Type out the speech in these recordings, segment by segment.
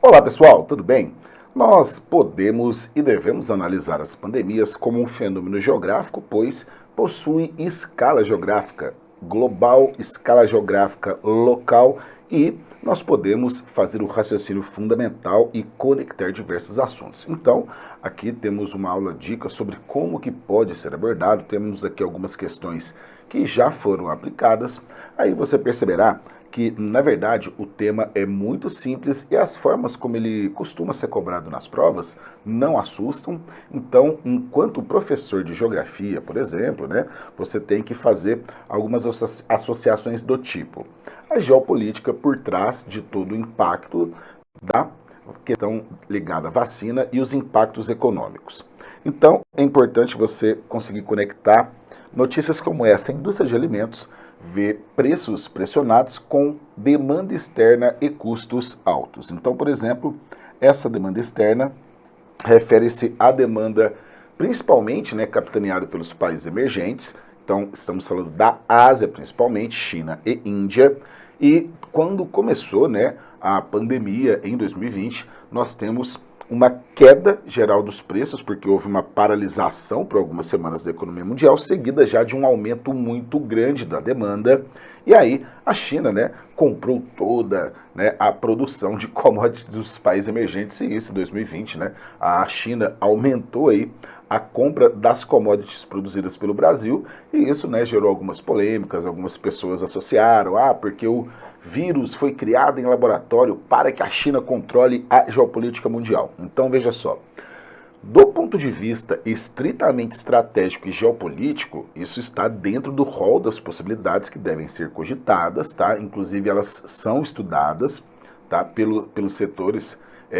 Olá pessoal, tudo bem? Nós podemos e devemos analisar as pandemias como um fenômeno geográfico, pois possuem escala geográfica global, escala geográfica local e nós podemos fazer o raciocínio fundamental e conectar diversos assuntos. Então, aqui temos uma aula dica sobre como que pode ser abordado, temos aqui algumas questões que já foram aplicadas, aí você perceberá que, na verdade, o tema é muito simples e as formas como ele costuma ser cobrado nas provas não assustam. Então, enquanto professor de geografia, por exemplo, né, você tem que fazer algumas associações do tipo: a geopolítica por trás de todo o impacto da questão ligada à vacina e os impactos econômicos. Então, é importante você conseguir conectar notícias como essa: a indústria de alimentos vê preços pressionados com demanda externa e custos altos. Então, por exemplo, essa demanda externa refere-se à demanda principalmente, né, capitaneada pelos países emergentes. Então, estamos falando da Ásia, principalmente, China e Índia. E quando começou, né, a pandemia em 2020, nós temos uma queda geral dos preços, porque houve uma paralisação por algumas semanas da economia mundial, seguida já de um aumento muito grande da demanda. E aí a China, né, comprou toda, né, a produção de commodities dos países emergentes, e isso em 2020, né, a China aumentou aí a compra das commodities produzidas pelo Brasil, e isso, né, gerou algumas polêmicas, algumas pessoas associaram, porque o vírus foi criado em laboratório para que a China controle a geopolítica mundial. Então veja só, do ponto de vista estritamente estratégico e geopolítico, isso está dentro do rol das possibilidades que devem ser cogitadas, tá? Inclusive elas são estudadas, tá? Pelos setores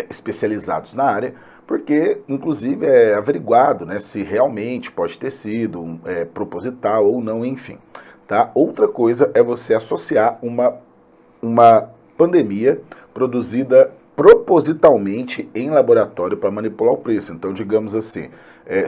especializados na área, porque inclusive é averiguado, né, se realmente pode ter sido proposital ou não, enfim. Tá? Outra coisa é você associar uma pandemia produzida propositalmente em laboratório para manipular o preço. Então, digamos assim,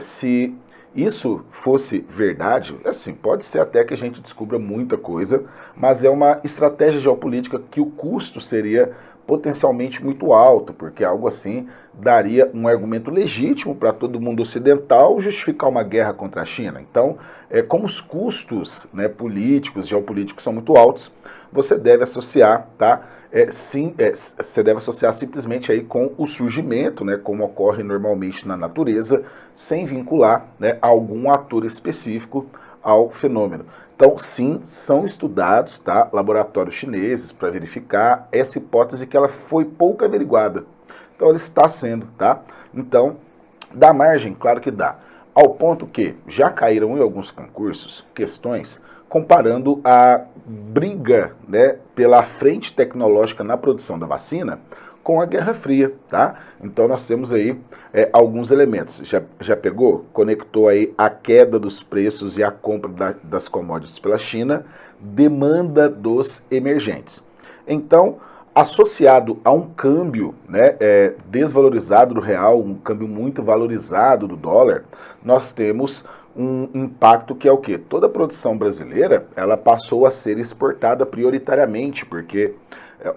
se isso fosse verdade, assim, pode ser até que a gente descubra muita coisa, mas é uma estratégia geopolítica que o custo seria potencialmente muito alto, porque algo assim daria um argumento legítimo para todo mundo ocidental justificar uma guerra contra a China. Então, como os custos, né, políticos, geopolíticos são muito altos, você deve associar, tá? Você deve associar simplesmente aí com o surgimento, né, como ocorre normalmente na natureza, sem vincular, né, algum ator específico ao fenômeno. Então, sim, são estudados, tá, laboratórios chineses para verificar essa hipótese que ela foi pouco averiguada. Então, ela está sendo, tá? Então, dá margem? Claro que dá. Ao ponto que já caíram em alguns concursos questões comparando a briga, né, pela frente tecnológica na produção da vacina com a Guerra Fria, tá? Então nós temos aí alguns elementos. Já pegou? Conectou aí a queda dos preços e a compra das commodities pela China, demanda dos emergentes. Então, associado a um câmbio, né, desvalorizado do real, um câmbio muito valorizado do dólar, nós temos um impacto que é o quê? Toda a produção brasileira, ela passou a ser exportada prioritariamente, porque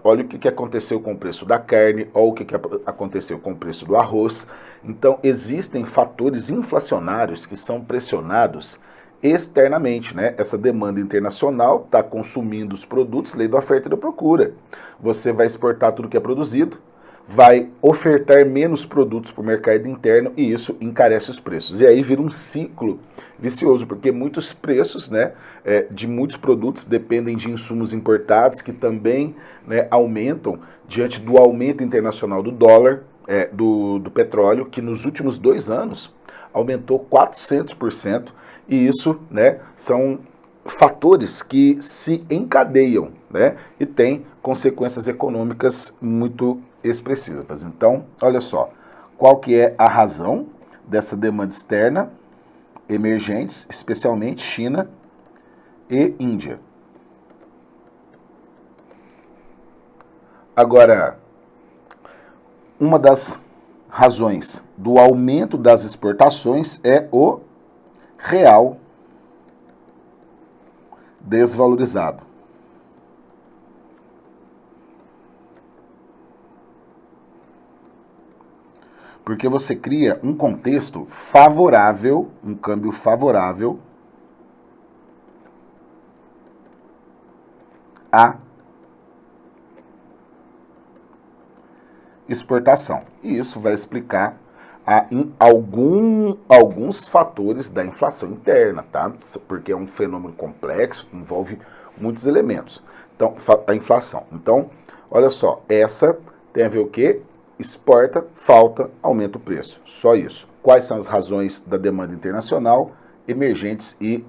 olha o que aconteceu com o preço da carne, olha o que aconteceu com o preço do arroz. Então, existem fatores inflacionários que são pressionados externamente, né? Essa demanda internacional está consumindo os produtos, lei da oferta e da procura. Você vai exportar tudo que é produzido, vai ofertar menos produtos para o mercado interno e isso encarece os preços. E aí vira um ciclo vicioso, porque muitos preços, né, de muitos produtos dependem de insumos importados que também, né, aumentam diante do aumento internacional do dólar, do petróleo, que nos últimos 2 anos aumentou 400%, e isso, né, são fatores que se encadeiam, né, e têm consequências econômicas muito expressivas. Então, olha só, qual que é a razão dessa demanda externa emergentes, especialmente China e Índia? Agora, uma das razões do aumento das exportações é o real desvalorizado. Porque você cria um contexto favorável, um câmbio favorável à exportação. E isso vai explicar alguns fatores da inflação interna, tá? Porque é um fenômeno complexo, envolve muitos elementos. Então, a inflação. Então, olha só, essa tem a ver o quê? Exporta, falta, aumenta o preço. Só isso. Quais são as razões da demanda internacional, emergentes e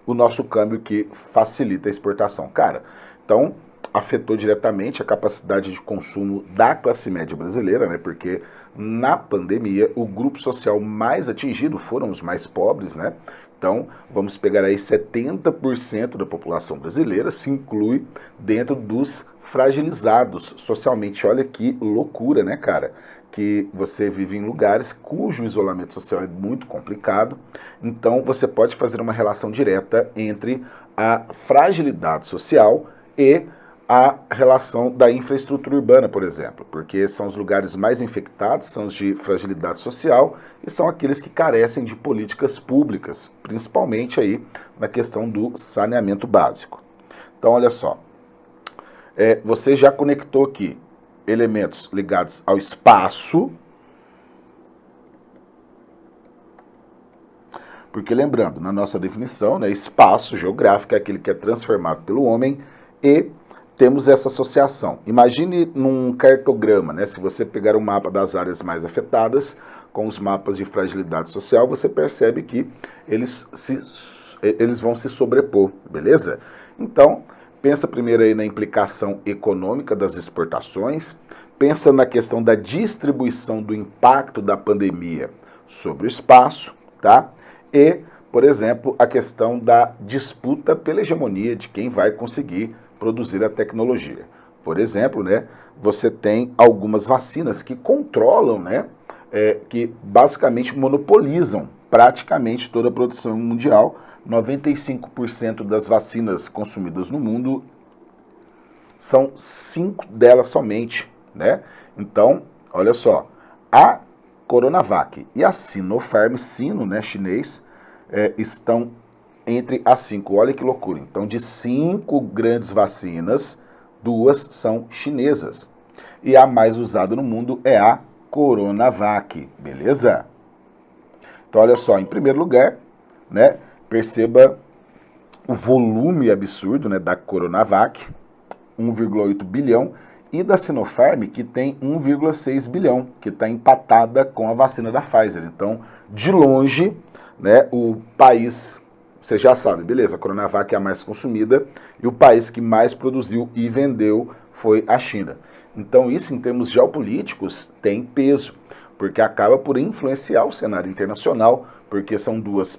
o nosso câmbio que facilita a exportação? Cara, então afetou diretamente a capacidade de consumo da classe média brasileira, né? Porque na pandemia o grupo social mais atingido foram os mais pobres, né? Então, vamos pegar aí 70% da população brasileira se inclui dentro dos fragilizados socialmente. Olha que loucura, né, cara? Que você vive em lugares cujo isolamento social é muito complicado. Então, você pode fazer uma relação direta entre a fragilidade social e a relação da infraestrutura urbana, por exemplo, porque são os lugares mais infectados, são os de fragilidade social e são aqueles que carecem de políticas públicas, principalmente aí na questão do saneamento básico. Então, olha só, você já conectou aqui elementos ligados ao espaço, porque lembrando, na nossa definição, né, espaço geográfico é aquele que é transformado pelo homem e temos essa associação. Imagine num cartograma, né? Se você pegar um mapa das áreas mais afetadas com os mapas de fragilidade social, você percebe que eles vão se sobrepor, beleza? Então, pensa primeiro aí na implicação econômica das exportações, pensa na questão da distribuição do impacto da pandemia sobre o espaço, tá? E, por exemplo, a questão da disputa pela hegemonia de quem vai conseguir produzir a tecnologia. Por exemplo, né, você tem algumas vacinas que controlam, né, que basicamente monopolizam praticamente toda a produção mundial. 95% das vacinas consumidas no mundo são 5 delas somente, né? Então, olha só, a Coronavac e a Sinopharm, Sino, né, chinês, estão entre as 5. Olha que loucura. Então, de 5 grandes vacinas, 2 são chinesas. E a mais usada no mundo é a Coronavac, beleza? Então, olha só, em primeiro lugar, né, perceba o volume absurdo, né, da Coronavac, 1,8 bilhão, e da Sinopharm, que tem 1,6 bilhão, que está empatada com a vacina da Pfizer. Então, de longe, né, o país, você já sabe, beleza, a Coronavac é a mais consumida, e o país que mais produziu e vendeu foi a China. Então, isso, em termos geopolíticos, tem peso, porque acaba por influenciar o cenário internacional, porque são duas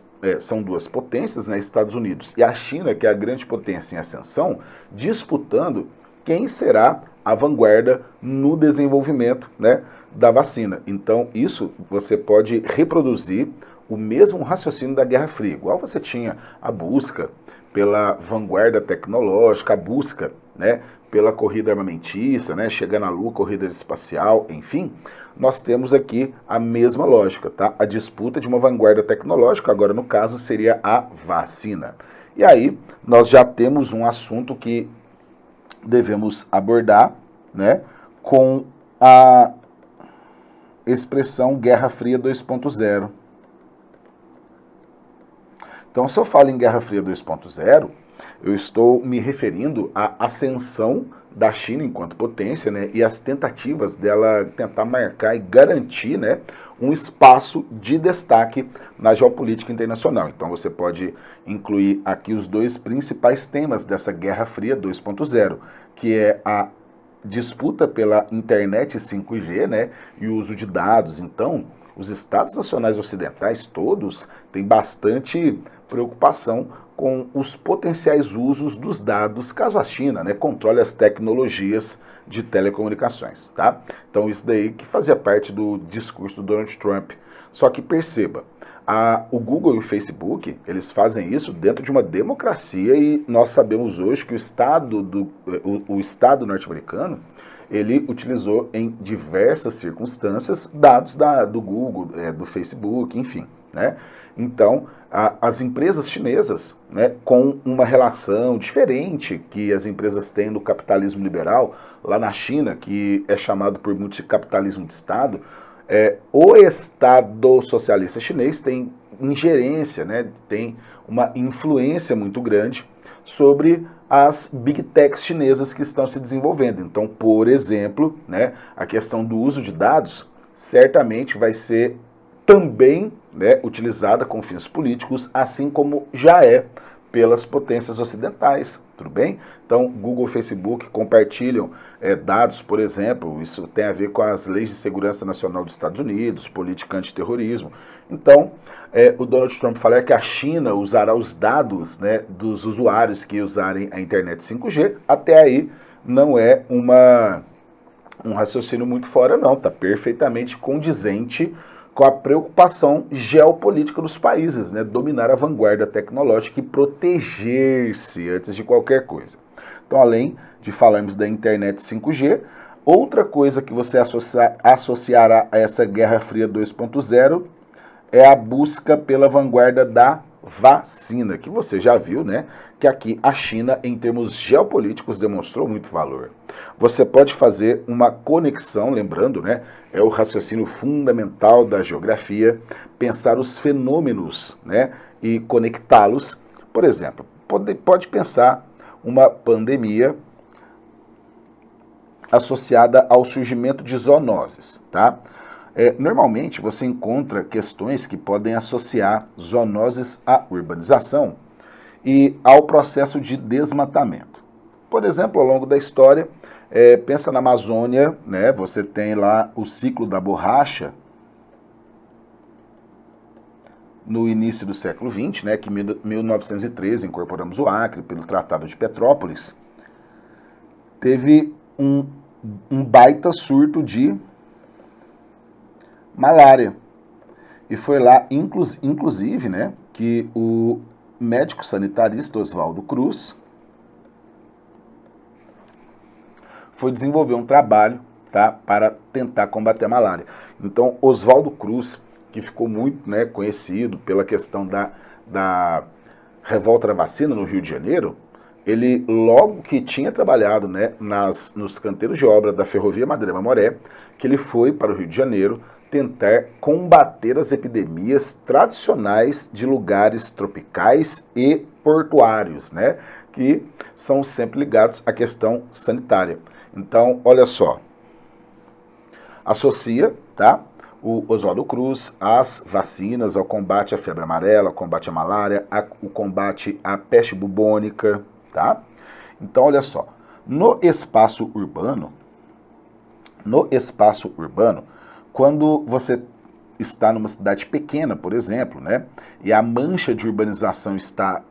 potências, né, Estados Unidos e a China, que é a grande potência em ascensão, disputando quem será a vanguarda no desenvolvimento, né, da vacina. Então, isso você pode reproduzir o mesmo raciocínio da Guerra Fria, igual você tinha a busca pela vanguarda tecnológica, a busca, né, pela corrida armamentista, né, chegar na Lua, corrida espacial, enfim, nós temos aqui a mesma lógica, tá? A disputa de uma vanguarda tecnológica, agora no caso seria a vacina. E aí nós já temos um assunto que devemos abordar, né, com a expressão Guerra Fria 2.0. Então, se eu falo em Guerra Fria 2.0, eu estou me referindo à ascensão da China enquanto potência, né, e as tentativas dela tentar marcar e garantir, né, um espaço de destaque na geopolítica internacional. Então você pode incluir aqui os dois principais temas dessa Guerra Fria 2.0, que é a disputa pela internet 5G, né, e o uso de dados. Então, os Estados nacionais ocidentais todos têm bastante preocupação com os potenciais usos dos dados, caso a China, né, controle as tecnologias de telecomunicações, tá? Então isso daí que fazia parte do discurso do Donald Trump. Só que perceba, o Google e o Facebook, eles fazem isso dentro de uma democracia e nós sabemos hoje que o Estado norte-americano, ele utilizou em diversas circunstâncias dados do Google, do Facebook, enfim, né? Então, as empresas chinesas, né, com uma relação diferente que as empresas têm no capitalismo liberal, lá na China, que é chamado por muitos de capitalismo de Estado, o Estado socialista chinês tem ingerência, né, tem uma influência muito grande sobre as big techs chinesas que estão se desenvolvendo. Então, por exemplo, né, a questão do uso de dados certamente vai ser também, né, utilizada com fins políticos, assim como já é pelas potências ocidentais, tudo bem? Então, Google e Facebook compartilham dados, por exemplo, isso tem a ver com as leis de segurança nacional dos Estados Unidos, política antiterrorismo. Então, o Donald Trump falou que a China usará os dados, né, dos usuários que usarem a internet 5G, até aí não é um raciocínio muito fora não, está perfeitamente condizente com a preocupação geopolítica dos países, né? Dominar a vanguarda tecnológica e proteger-se antes de qualquer coisa. Então, além de falarmos da internet 5G, outra coisa que você associará a essa Guerra Fria 2.0 é a busca pela vanguarda da vacina, que você já viu, né? Que aqui a China, em termos geopolíticos, demonstrou muito valor. Você pode fazer uma conexão, lembrando, né? É o raciocínio fundamental da geografia, pensar os fenômenos, né? E conectá-los. Por exemplo, pode pensar uma pandemia associada ao surgimento de zoonoses, tá? Normalmente você encontra questões que podem associar zoonoses à urbanização e ao processo de desmatamento. Por exemplo, ao longo da história, pensa na Amazônia, né? Você tem lá o ciclo da borracha no início do século XX, né? Que em 1913 incorporamos o Acre pelo Tratado de Petrópolis. Teve um baita surto de malária. E foi lá, inclusive, né, que o médico sanitarista Oswaldo Cruz foi desenvolver um trabalho, tá, para tentar combater a malária. Então, Oswaldo Cruz, que ficou muito, né, conhecido pela questão da revolta da vacina no Rio de Janeiro, ele logo que tinha trabalhado, né, nos canteiros de obra da Ferrovia Madureira-Mamoré, que ele foi para o Rio de Janeiro tentar combater as epidemias tradicionais de lugares tropicais e portuários, né, que são sempre ligados à questão sanitária. Então, olha só, associa, tá, o Oswaldo Cruz às vacinas, ao combate à febre amarela, ao combate à malária, o combate à peste bubônica, tá? Então, olha só, no espaço urbano, quando você está numa cidade pequena, por exemplo, né, e a mancha de urbanização está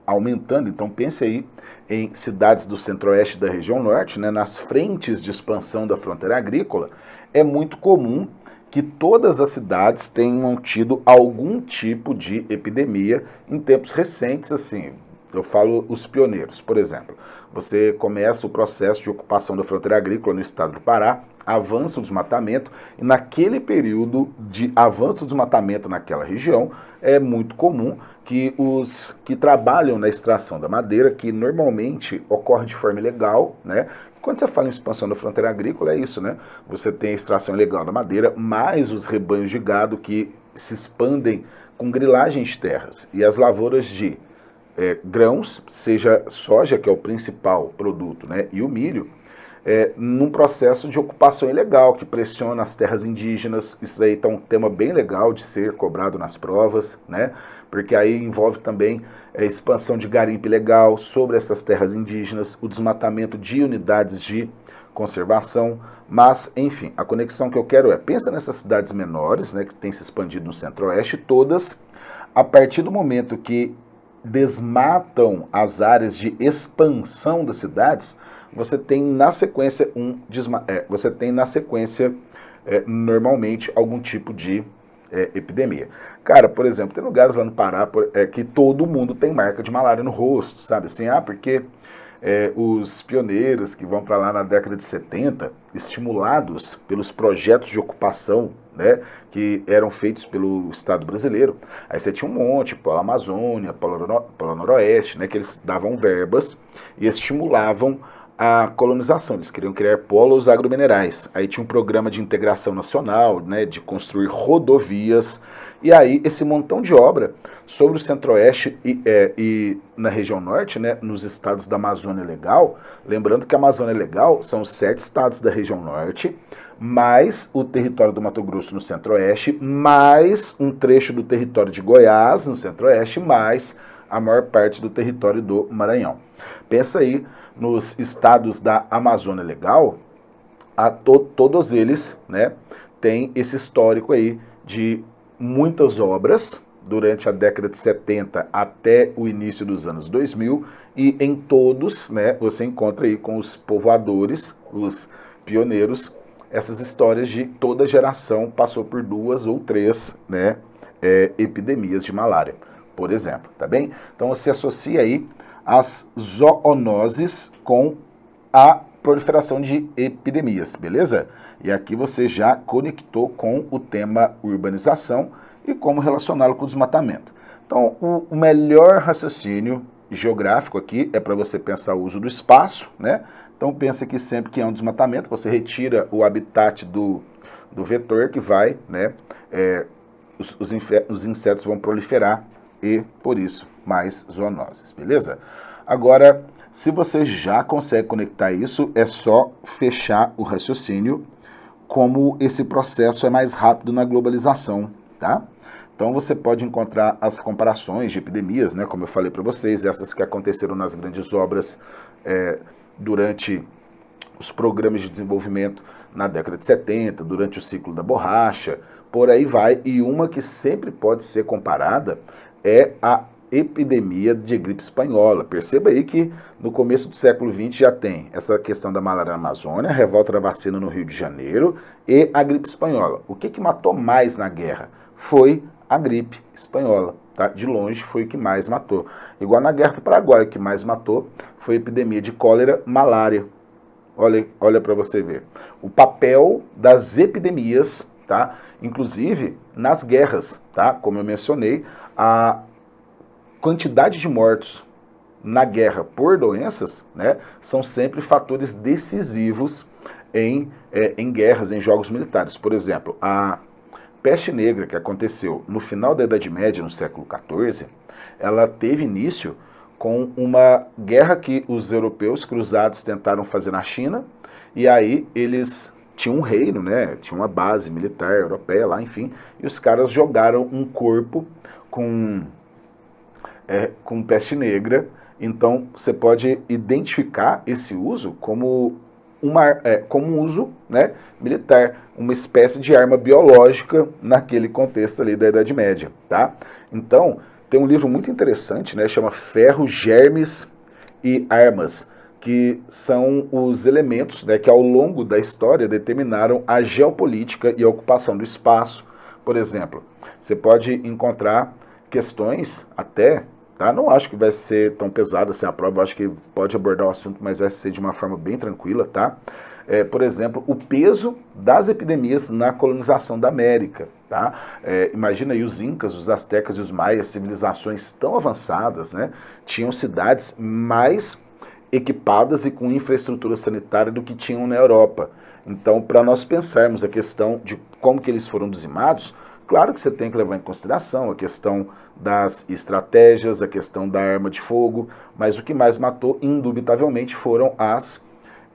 aumentando, então pense aí em cidades do centro-oeste da região norte, né, nas frentes de expansão da fronteira agrícola, é muito comum que todas as cidades tenham tido algum tipo de epidemia em tempos recentes, assim, eu falo os pioneiros, por exemplo, você começa o processo de ocupação da fronteira agrícola no estado do Pará, avança o desmatamento, e naquele período de avanço do desmatamento naquela região, é muito comum que os que trabalham na extração da madeira, que normalmente ocorre de forma ilegal, né? Quando você fala em expansão da fronteira agrícola, é isso, né? Você tem a extração ilegal da madeira, mais os rebanhos de gado que se expandem com grilagem de terras. E as lavouras de grãos, seja soja, que é o principal produto, né? E o milho, num processo de ocupação ilegal, que pressiona as terras indígenas. Isso aí tá um tema bem legal de ser cobrado nas provas, né? Porque aí envolve também a expansão de garimpo ilegal sobre essas terras indígenas, o desmatamento de unidades de conservação, mas, enfim, a conexão que eu quero pensa nessas cidades menores, né, que têm se expandido no centro-oeste, todas, a partir do momento que desmatam as áreas de expansão das cidades, você tem na sequência normalmente algum tipo de epidemia. Cara, por exemplo, tem lugares lá no Pará que todo mundo tem marca de malária no rosto, sabe? Assim, porque os pioneiros que vão para lá na década de 70, estimulados pelos projetos de ocupação, né, que eram feitos pelo Estado brasileiro. Aí você tinha um monte, Polo Amazônia, Polo Noroeste, né, que eles davam verbas e estimulavam a colonização. Eles queriam criar polos agrominerais. Aí tinha um programa de integração nacional, né, de construir rodovias. E aí esse montão de obra sobre o Centro-Oeste e na região norte, né, nos estados da Amazônia Legal. Lembrando que a Amazônia Legal são os 7 estados da região norte, mais o território do Mato Grosso no Centro-Oeste, mais um trecho do território de Goiás no Centro-Oeste, mais a maior parte do território do Maranhão. Pensa aí nos estados da Amazônia Legal, todos eles, né, têm esse histórico aí de muitas obras durante a década de 70 até o início dos anos 2000, e em todos, né, você encontra aí com os povoadores, os pioneiros, essas histórias de toda geração passou por 2 ou 3, né, epidemias de malária, por exemplo, tá bem? Então você associa aí as zoonoses com a proliferação de epidemias, beleza? E aqui você já conectou com o tema urbanização e como relacioná-lo com o desmatamento. Então, o melhor raciocínio geográfico aqui é para você pensar o uso do espaço, né? Então, pensa que sempre que há um desmatamento, você retira o habitat do vetor que vai, né? Os insetos vão proliferar e, por isso, mais zoonoses, beleza? Agora, se você já consegue conectar isso, é só fechar o raciocínio, como esse processo é mais rápido na globalização, tá? Então você pode encontrar as comparações de epidemias, né, como eu falei para vocês, essas que aconteceram nas grandes obras durante os programas de desenvolvimento na década de 70, durante o ciclo da borracha, por aí vai, e uma que sempre pode ser comparada é a epidemia de gripe espanhola. Perceba aí que no começo do século XX já tem essa questão da malária na Amazônia, a revolta da vacina no Rio de Janeiro e a gripe espanhola. O que matou mais na guerra? Foi a gripe espanhola, tá? De longe foi o que mais matou. Igual na Guerra do Paraguai, o que mais matou foi a epidemia de cólera, malária. Olha para você ver. O papel das epidemias, tá? Inclusive nas guerras, tá? Como eu mencionei, a quantidade de mortos na guerra por doenças, né, são sempre fatores decisivos em guerras, em jogos militares. Por exemplo, a peste negra que aconteceu no final da Idade Média, no século XIV, ela teve início com uma guerra que os europeus cruzados tentaram fazer na China, e aí eles tinham um reino, né, tinha uma base militar europeia lá, enfim, e os caras jogaram um corpo com peste negra. Então você pode identificar esse uso como um uso, né, militar, uma espécie de arma biológica naquele contexto ali da Idade Média, tá? Então tem um livro muito interessante, né, chama Ferro, Germes e Armas, que são os elementos, né, que ao longo da história determinaram a geopolítica e a ocupação do espaço. Por exemplo, você pode encontrar questões até, tá? Não acho que vai ser tão pesada assim a prova, acho que pode abordar o assunto, mas vai ser de uma forma bem tranquila, tá? Por exemplo, o peso das epidemias na colonização da América, tá? Imagina aí os incas, os astecas e os maias, civilizações tão avançadas, né? Tinham cidades mais equipadas e com infraestrutura sanitária do que tinham na Europa. Então, para nós pensarmos a questão de como que eles foram dizimados, claro que você tem que levar em consideração a questão das estratégias, a questão da arma de fogo, mas o que mais matou, indubitavelmente, foram as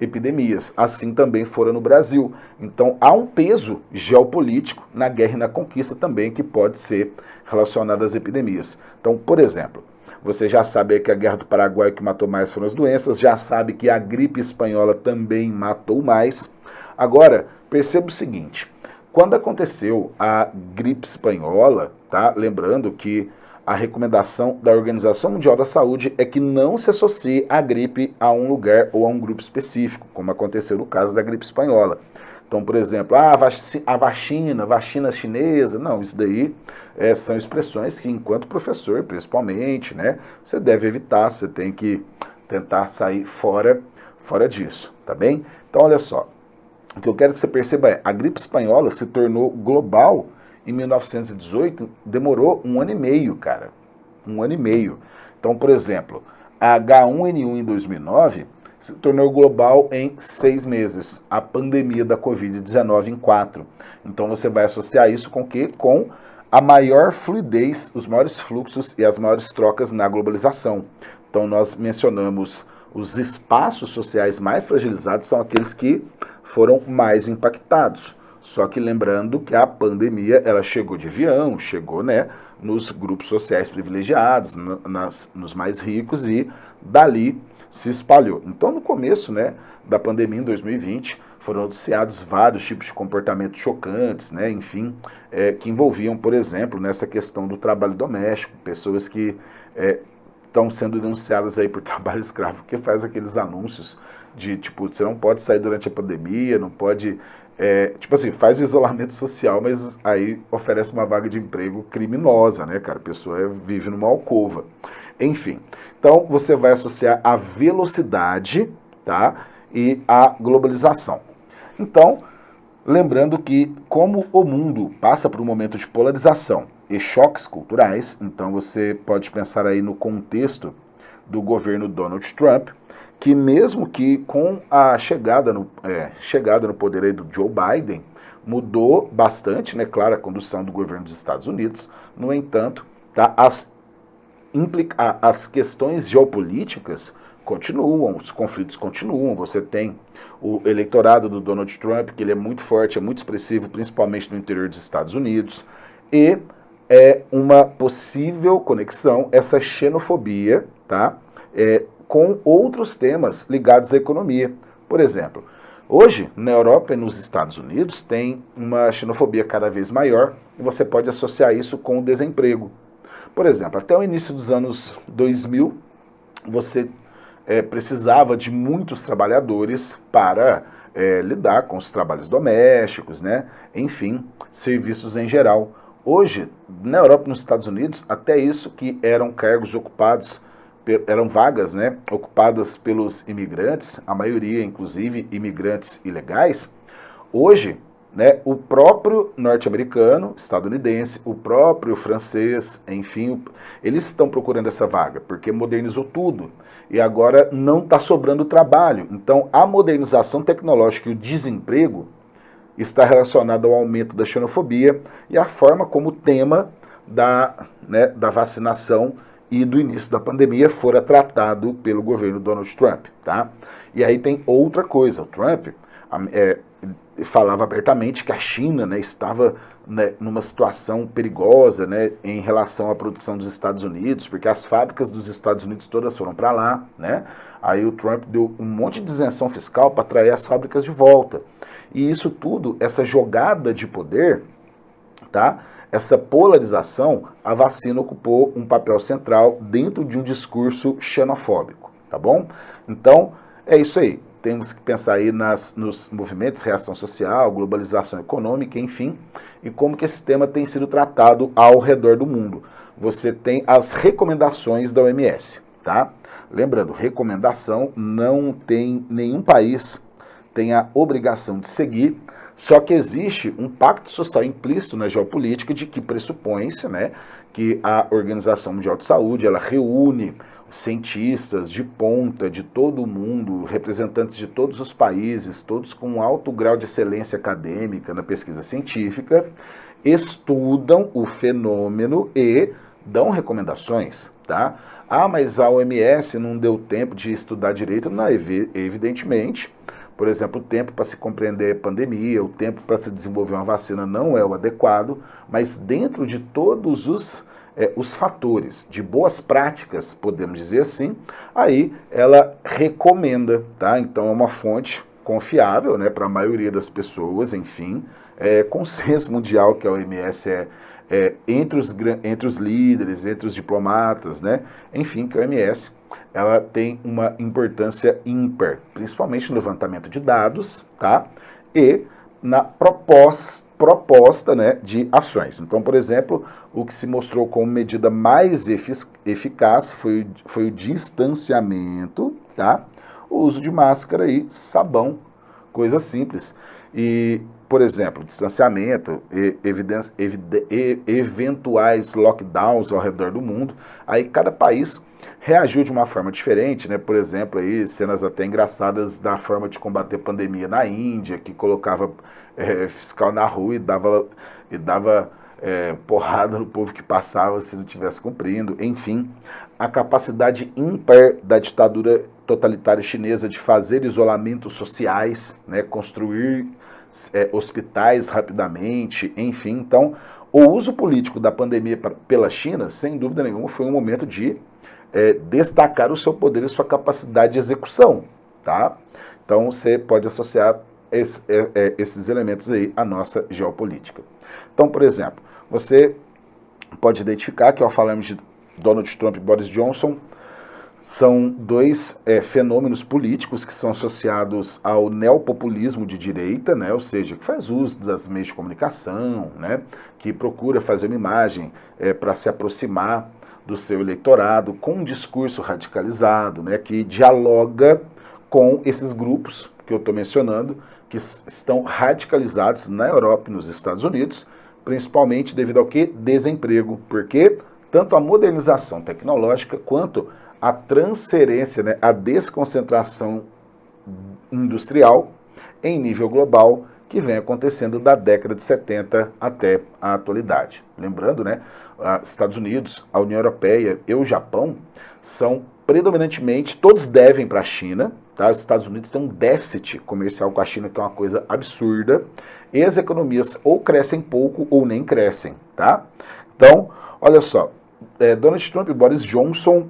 epidemias. Assim também foram no Brasil. Então, há um peso geopolítico na guerra e na conquista também que pode ser relacionado às epidemias. Então, por exemplo, você já sabe que a Guerra do Paraguai, o que matou mais foram as doenças, já sabe que a gripe espanhola também matou mais. Agora, perceba o seguinte, quando aconteceu a gripe espanhola, tá? Lembrando que a recomendação da Organização Mundial da Saúde é que não se associe a gripe a um lugar ou a um grupo específico, como aconteceu no caso da gripe espanhola. Então, por exemplo, a vacina chinesa, não, isso daí são expressões que, enquanto professor, principalmente, né, você deve evitar, você tem que tentar sair fora disso, tá bem? Então, olha só, o que eu quero que você perceba é, a gripe espanhola se tornou global em 1918, demorou 1 ano e meio, cara, 1 ano e meio. Então, por exemplo, a H1N1 em 2009 se tornou global em 6 meses, a pandemia da Covid-19 em 4. Então, você vai associar isso com o quê? Com a maior fluidez, os maiores fluxos e as maiores trocas na globalização. Então, nós mencionamos os espaços sociais mais fragilizados são aqueles que foram mais impactados. Só que lembrando que a pandemia, ela chegou de avião, chegou, né, nos grupos sociais privilegiados, nos mais ricos e dali se espalhou. Então, no começo, né, da pandemia em 2020, foram noticiados vários tipos de comportamentos chocantes, né, enfim, que envolviam, por exemplo, nessa questão do trabalho doméstico, pessoas que estão sendo denunciadas aí por trabalho escravo, porque faz aqueles anúncios de, tipo, você não pode sair durante a pandemia, não pode, tipo assim, faz o isolamento social, mas aí oferece uma vaga de emprego criminosa, né, cara? A pessoa vive numa alcova. Enfim, então você vai associar a velocidade, tá, e a globalização. Então, lembrando que como o mundo passa por um momento de polarização e choques culturais, então você pode pensar aí no contexto do governo Donald Trump, que mesmo que com a chegada no poder aí do Joe Biden, mudou bastante, né, claro, a condução do governo dos Estados Unidos. No entanto, tá, as questões geopolíticas continuam, os conflitos continuam. Você tem o eleitorado do Donald Trump, que ele é muito forte, é muito expressivo, principalmente no interior dos Estados Unidos, e é uma possível conexão, essa xenofobia, tá, com outros temas ligados à economia. Por exemplo, hoje, na Europa e nos Estados Unidos, tem uma xenofobia cada vez maior, e você pode associar isso com o desemprego. Por exemplo, até o início dos anos 2000, você precisava de muitos trabalhadores para lidar com os trabalhos domésticos, né? Enfim, serviços em geral. Hoje, na Europa e nos Estados Unidos, até isso que eram cargos ocupados, eram vagas, né, ocupadas pelos imigrantes, a maioria, inclusive, imigrantes ilegais, hoje, né, o próprio norte-americano, estadunidense, o próprio francês, enfim, eles estão procurando essa vaga, porque modernizou tudo e agora não está sobrando trabalho. Então, a modernização tecnológica e o desemprego está relacionado ao aumento da xenofobia e à forma como o tema da vacinação e do início da pandemia fora tratado pelo governo Donald Trump, tá? E aí tem outra coisa, o Trump falava abertamente que a China, né, estava, né, numa situação perigosa, né, em relação à produção dos Estados Unidos, porque as fábricas dos Estados Unidos todas foram para lá, né? Aí o Trump deu um monte de isenção fiscal para atrair as fábricas de volta. E isso tudo, essa jogada de poder, tá? Essa polarização, a vacina ocupou um papel central dentro de um discurso xenofóbico, tá bom? Então, é isso aí. Temos que pensar aí nos movimentos, reação social, globalização econômica, enfim, e como que esse tema tem sido tratado ao redor do mundo. Você tem as recomendações da OMS, tá? Lembrando, recomendação não tem nenhum país tem a obrigação de seguir, só que existe um pacto social implícito na geopolítica de que pressupõe-se, né, que a Organização Mundial de Saúde, ela reúne cientistas de ponta de todo o mundo, representantes de todos os países, todos com um alto grau de excelência acadêmica na pesquisa científica, estudam o fenômeno e dão recomendações, tá? Ah, mas a OMS não deu tempo de estudar direito? Não, evidentemente. Por exemplo, o tempo para se compreender a pandemia, o tempo para se desenvolver uma vacina não é o adequado, mas dentro de todos os fatores de boas práticas, podemos dizer assim, aí ela recomenda, tá? Então é uma fonte confiável, né, para a maioria das pessoas, enfim, consenso mundial que a OMS entre os líderes, entre os diplomatas, né, enfim, que a OMS ela tem uma importância ímpar, principalmente no levantamento de dados, tá? E na proposta, né, de ações. Então, por exemplo, o que se mostrou como medida mais eficaz foi o distanciamento, tá? O uso de máscara e sabão, coisa simples. E, por exemplo, distanciamento, eventuais lockdowns ao redor do mundo, aí cada país reagiu de uma forma diferente, né? Por exemplo, aí cenas até engraçadas da forma de combater a pandemia na Índia, que colocava fiscal na rua e dava porrada no povo que passava se não estivesse cumprindo. Enfim, a capacidade ímpar da ditadura totalitária chinesa de fazer isolamentos sociais, né? Construir hospitais rapidamente, enfim. Então, o uso político da pandemia pela China, sem dúvida nenhuma, foi um momento de destacar o seu poder e sua capacidade de execução, tá? Então, você pode associar esses elementos aí à nossa geopolítica. Então, por exemplo, você pode identificar que ao falarmos de Donald Trump e Boris Johnson, são dois fenômenos políticos que são associados ao neopopulismo de direita, né, ou seja, que faz uso das meios de comunicação, né, que procura fazer uma imagem para se aproximar do seu eleitorado com um discurso radicalizado, né, que dialoga com esses grupos que eu estou mencionando, que estão radicalizados na Europa e nos Estados Unidos, principalmente devido ao quê? Desemprego, porque tanto a modernização tecnológica quanto a transferência, né, a desconcentração industrial em nível global que vem acontecendo da década de 70 até a atualidade. Lembrando, né, Estados Unidos, a União Europeia e o Japão são predominantemente, todos devem para a China, tá? Os Estados Unidos têm um déficit comercial com a China, que é uma coisa absurda, e as economias ou crescem pouco ou nem crescem, tá? Então, olha só, Donald Trump e Boris Johnson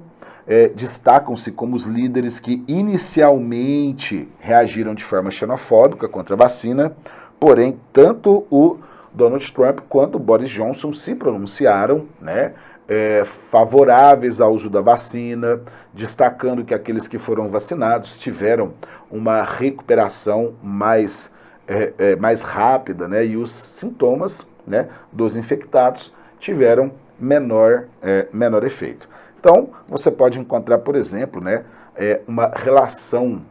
destacam-se como os líderes que inicialmente reagiram de forma xenofóbica contra a vacina, porém, tanto o Donald Trump quanto o Boris Johnson se pronunciaram, né, favoráveis ao uso da vacina, destacando que aqueles que foram vacinados tiveram uma recuperação mais rápida, né, e os sintomas, né, dos infectados tiveram menor efeito. Então, você pode encontrar, por exemplo, né, uma relação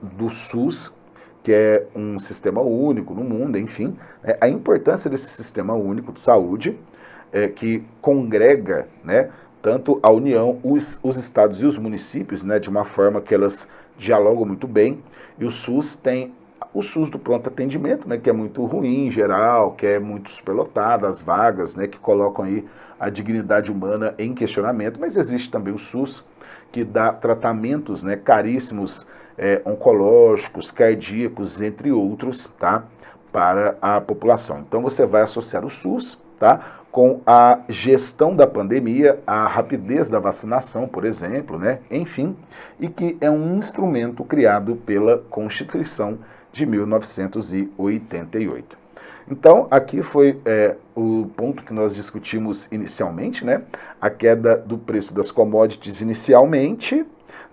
do SUS, que é um sistema único no mundo, enfim, a importância desse sistema único de saúde, que congrega, né, tanto a União, os estados e os municípios, né, de uma forma que elas dialogam muito bem, e o SUS tem o SUS do pronto atendimento, né, que é muito ruim em geral, que é muito superlotado, as vagas, né, que colocam aí a dignidade humana em questionamento, mas existe também o SUS, que dá tratamentos, né, caríssimos, oncológicos, cardíacos, entre outros, tá, para a população. Então você vai associar o SUS, tá, com a gestão da pandemia, a rapidez da vacinação, por exemplo, né, enfim, e que é um instrumento criado pela Constituição de 1988. Então, aqui foi o ponto que nós discutimos inicialmente, né? A queda do preço das commodities inicialmente,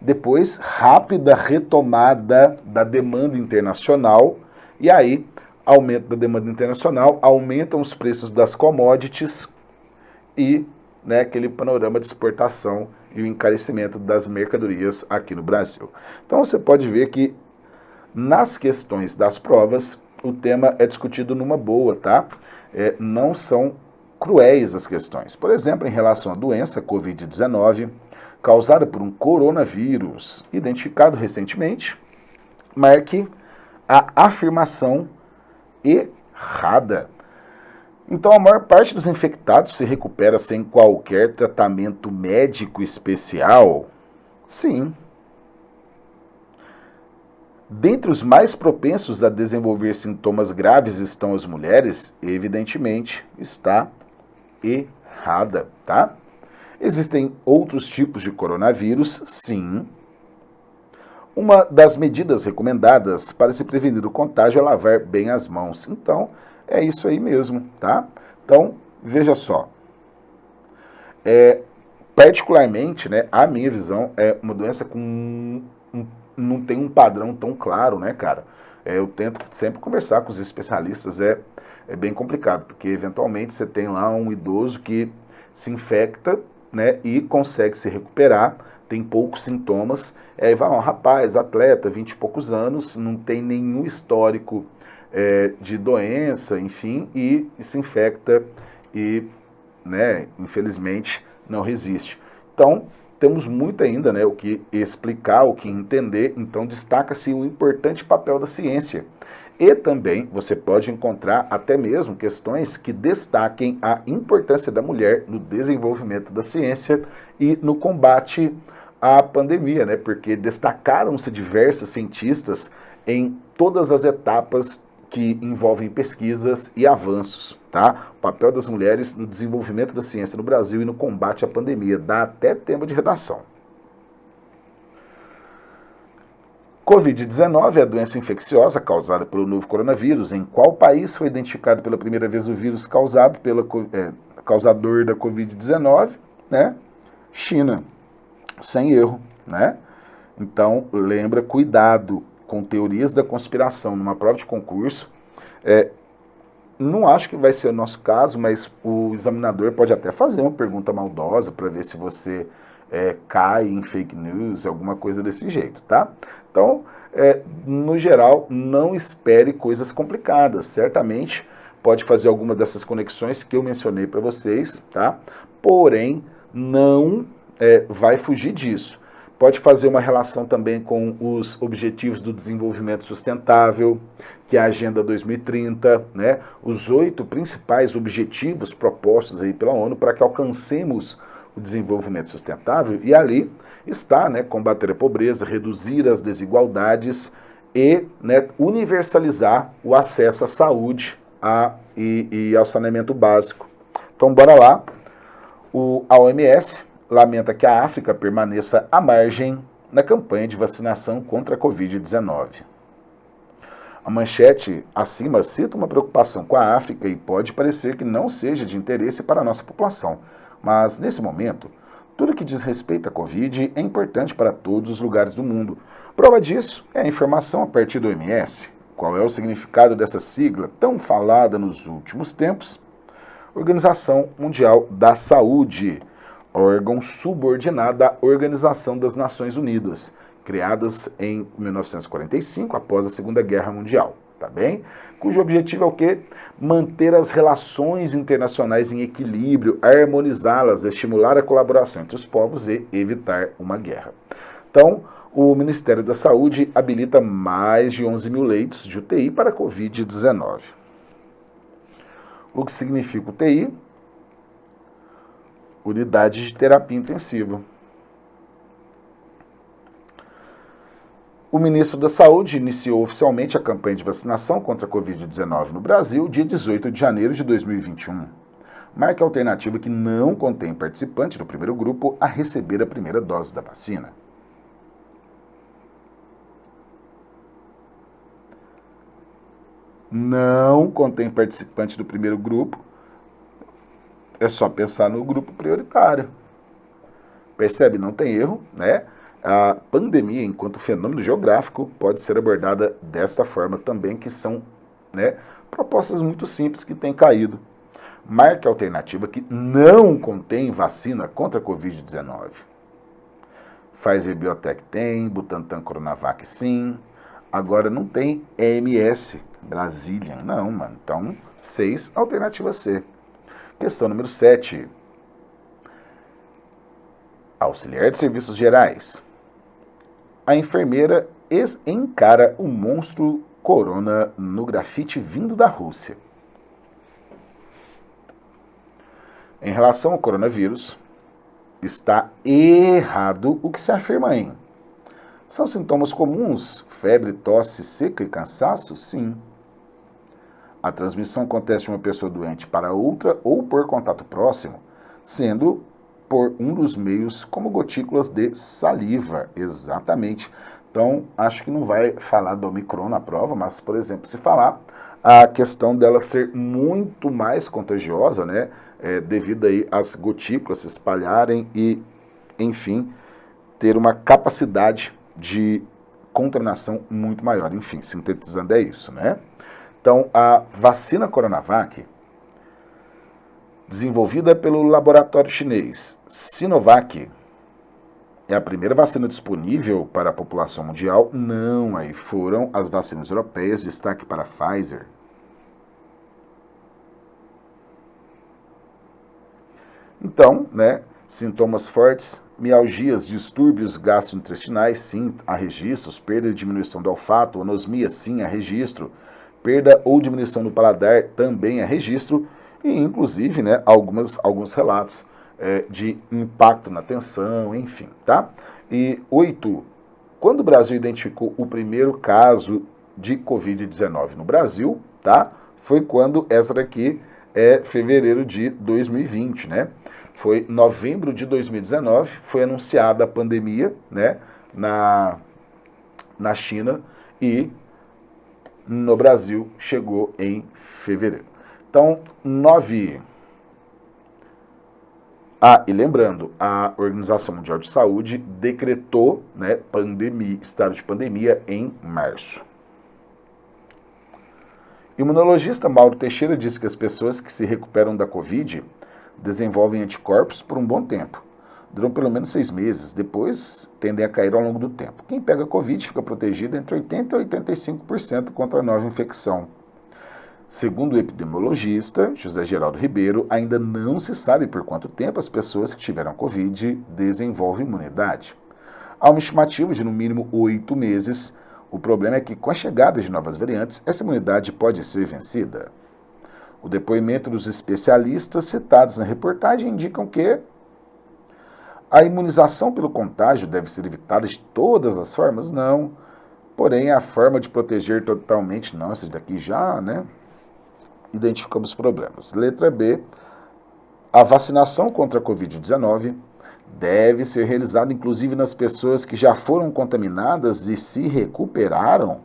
depois rápida retomada da demanda internacional, e aí, aumento da demanda internacional, aumentam os preços das commodities e, né, aquele panorama de exportação e o encarecimento das mercadorias aqui no Brasil. Então, você pode ver que nas questões das provas, o tema é discutido numa boa, tá? Não são cruéis as questões. Por exemplo, em relação à doença Covid-19, causada por um coronavírus identificado recentemente, marque a afirmação errada. Então, a maior parte dos infectados se recupera sem qualquer tratamento médico especial? Sim. Dentre os mais propensos a desenvolver sintomas graves estão as mulheres? Evidentemente, está errada, tá? Existem outros tipos de coronavírus? Sim. Uma das medidas recomendadas para se prevenir o contágio é lavar bem as mãos. Então, é isso aí mesmo, tá? Então, veja só. Particularmente, né, a minha visão é uma doença com não tem um padrão tão claro, né, cara? Eu tento sempre conversar com os especialistas, é bem complicado, porque eventualmente você tem lá um idoso que se infecta, né, e consegue se recuperar, tem poucos sintomas, aí vai um rapaz, atleta, 20 e poucos anos, não tem nenhum histórico de doença, enfim, e se infecta e, né, infelizmente, não resiste. Então, temos muito ainda, né, o que explicar, o que entender, então destaca-se o importante papel da ciência. E também você pode encontrar até mesmo questões que destaquem a importância da mulher no desenvolvimento da ciência e no combate à pandemia, né? Porque destacaram-se diversos cientistas em todas as etapas que envolvem pesquisas e avanços, tá? O papel das mulheres no desenvolvimento da ciência no Brasil e no combate à pandemia, dá até tema de redação. Covid-19 é a doença infecciosa causada pelo novo coronavírus. Em qual país foi identificado pela primeira vez o vírus causador da Covid-19? Né? China, sem erro, né? Então, lembra, cuidado com teorias da conspiração numa prova de concurso. Não acho que vai ser o nosso caso, mas o examinador pode até fazer uma pergunta maldosa para ver se você cai em fake news, alguma coisa desse jeito, tá? Então, no geral, não espere coisas complicadas. Certamente pode fazer alguma dessas conexões que eu mencionei para vocês, tá? Porém, não vai fugir disso. Pode fazer uma relação também com os Objetivos do Desenvolvimento Sustentável, que é a Agenda 2030, né? Os 8 principais objetivos propostos aí pela ONU para que alcancemos o desenvolvimento sustentável, e ali está, né, combater a pobreza, reduzir as desigualdades e, né, universalizar o acesso à saúde e ao saneamento básico. Então, bora lá. A OMS lamenta que a África permaneça à margem na campanha de vacinação contra a Covid-19. A manchete acima cita uma preocupação com a África e pode parecer que não seja de interesse para a nossa população, mas nesse momento, tudo que diz respeito à Covid é importante para todos os lugares do mundo. Prova disso é a informação a partir do OMS. Qual é o significado dessa sigla tão falada nos últimos tempos? Organização Mundial da Saúde, órgão subordinado à Organização das Nações Unidas, criadas em 1945, após a Segunda Guerra Mundial, tá bem? Cujo objetivo é o quê? Manter as relações internacionais em equilíbrio, harmonizá-las, estimular a colaboração entre os povos e evitar uma guerra. Então, o Ministério da Saúde habilita mais de 11 mil leitos de UTI para a Covid-19. O que significa UTI? Unidade de terapia intensiva. O ministro da Saúde iniciou oficialmente a campanha de vacinação contra a Covid-19 no Brasil, dia 18 de janeiro de 2021. Marca a alternativa que não contém participante do primeiro grupo a receber a primeira dose da vacina. Não contém participante do primeiro grupo. É só pensar no grupo prioritário. Percebe? Não tem erro, né? A pandemia, enquanto fenômeno geográfico, pode ser abordada desta forma também, que são, né, propostas muito simples que têm caído. Marque a alternativa que não contém vacina contra a Covid-19. Pfizer Biotech tem, Butantan Coronavac sim, agora não tem EMS, Brazilian, não, mano. Então, 6, alternativa C. Questão número 7. Auxiliar de Serviços Gerais. A enfermeira encara o monstro corona no grafite vindo da Rússia. Em relação ao coronavírus, está errado o que se afirma em: são sintomas comuns, febre, tosse seca e cansaço? Sim. A transmissão acontece de uma pessoa doente para outra ou por contato próximo, sendo por um dos meios como gotículas de saliva. Exatamente. Então, acho que não vai falar do Omicron na prova, mas, por exemplo, se falar a questão dela ser muito mais contagiosa, né, devido aí às gotículas se espalharem e, enfim, ter uma capacidade de contaminação muito maior. Enfim, sintetizando é isso, né? Então, a vacina Coronavac, desenvolvida pelo laboratório chinês Sinovac, É a primeira vacina disponível para a população mundial? Não, aí foram as vacinas europeias, destaque para a Pfizer. Então, né, sintomas fortes, mialgias, distúrbios gastrointestinais, sim, há registros, perda e diminuição do olfato, anosmia, sim, há registro, perda ou diminuição do paladar, também há registro, e inclusive, né, alguns relatos de impacto na atenção, enfim, tá? E 8, quando o Brasil identificou o primeiro caso de Covid-19 no Brasil, tá? Foi quando essa daqui é fevereiro de 2020, né? Foi novembro de 2019, foi anunciada a pandemia, né, na China, e no Brasil chegou em fevereiro. Então, 9. Ah, e lembrando, a Organização Mundial de Saúde decretou, né, estado de pandemia em março. O imunologista Mauro Teixeira disse que as pessoas que se recuperam da Covid desenvolvem anticorpos por um bom tempo. Duram pelo menos 6 meses, depois tendem a cair ao longo do tempo. Quem pega Covid fica protegido entre 80% e 85% contra a nova infecção. Segundo o epidemiologista José Geraldo Ribeiro, ainda não se sabe por quanto tempo as pessoas que tiveram Covid desenvolvem imunidade. Há uma estimativa de no mínimo 8 meses. O problema é que com a chegada de novas variantes, essa imunidade pode ser vencida. O depoimento dos especialistas citados na reportagem indicam que a imunização pelo contágio deve ser evitada de todas as formas? Não. Porém, a forma de proteger totalmente, não, esses daqui já, né? Identificamos problemas. Letra B, a vacinação contra a Covid-19 deve ser realizada inclusive nas pessoas que já foram contaminadas e se recuperaram?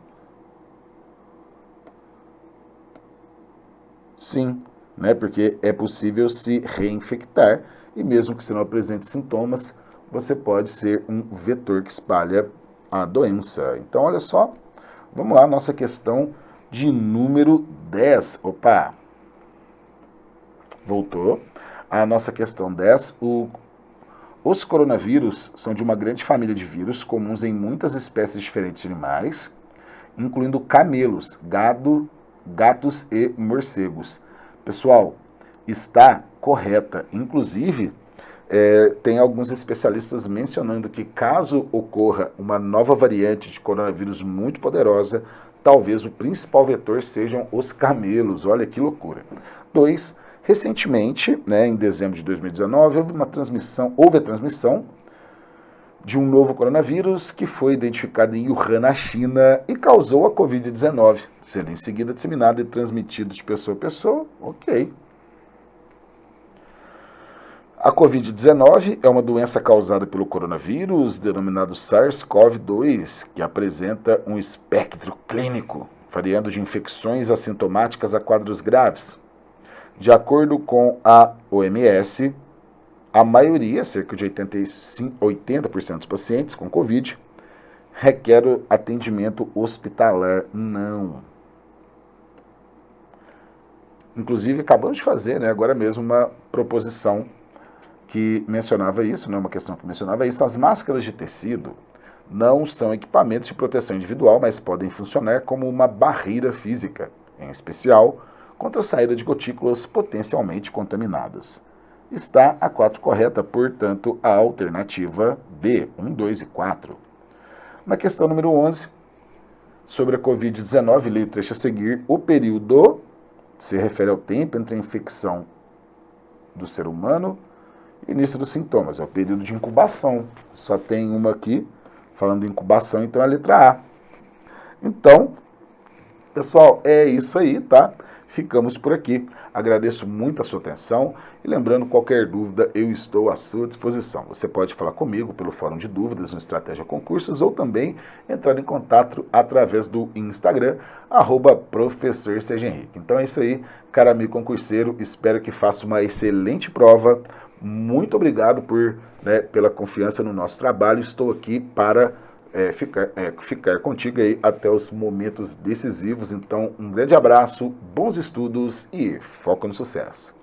Sim, né? Porque é possível se reinfectar e mesmo que você não apresente sintomas, você pode ser um vetor que espalha a doença. Então, olha só, vamos lá, nossa questão de número 10. Opa! Voltou. A nossa questão 10. Os coronavírus são de uma grande família de vírus comuns em muitas espécies diferentes de animais, incluindo camelos, gatos e morcegos. Pessoal, está correta. Inclusive, tem alguns especialistas mencionando que caso ocorra uma nova variante de coronavírus muito poderosa, talvez o principal vetor sejam os camelos. Olha que loucura. 2. Recentemente, né, em dezembro de 2019, houve a transmissão de um novo coronavírus que foi identificado em Wuhan, na China, e causou a Covid-19, sendo em seguida disseminado e transmitido de pessoa a pessoa. Ok. A Covid-19 é uma doença causada pelo coronavírus, denominado SARS-CoV-2, que apresenta um espectro clínico, variando de infecções assintomáticas a quadros graves. De acordo com a OMS, a maioria, cerca de 80% dos pacientes com Covid, requer atendimento hospitalar. Não. Inclusive, acabamos de fazer, né, agora mesmo, uma proposição que mencionava isso, né, uma questão que mencionava isso. As máscaras de tecido não são equipamentos de proteção individual, mas podem funcionar como uma barreira física, em especial contra a saída de gotículas potencialmente contaminadas. Está a 4 correta, portanto, a alternativa B, 1, 2 e 4. Na questão número 11, sobre a Covid-19, leio o trecho a seguir. O período se refere ao tempo entre a infecção do ser humano e início dos sintomas. É o período de incubação. Só tem uma aqui falando de incubação, então é a letra A. Então, pessoal, é isso aí, tá? Ficamos por aqui. Agradeço muito a sua atenção e lembrando, qualquer dúvida, eu estou à sua disposição. Você pode falar comigo pelo Fórum de Dúvidas no Estratégia Concursos ou também entrar em contato através do Instagram, @Professor Sérgio Henrique. Então é isso aí, cara amigo concurseiro, espero que faça uma excelente prova. Muito obrigado pela confiança no nosso trabalho. Estou aqui para ficar contigo aí até os momentos decisivos. Então, um grande abraço, bons estudos e foco no sucesso.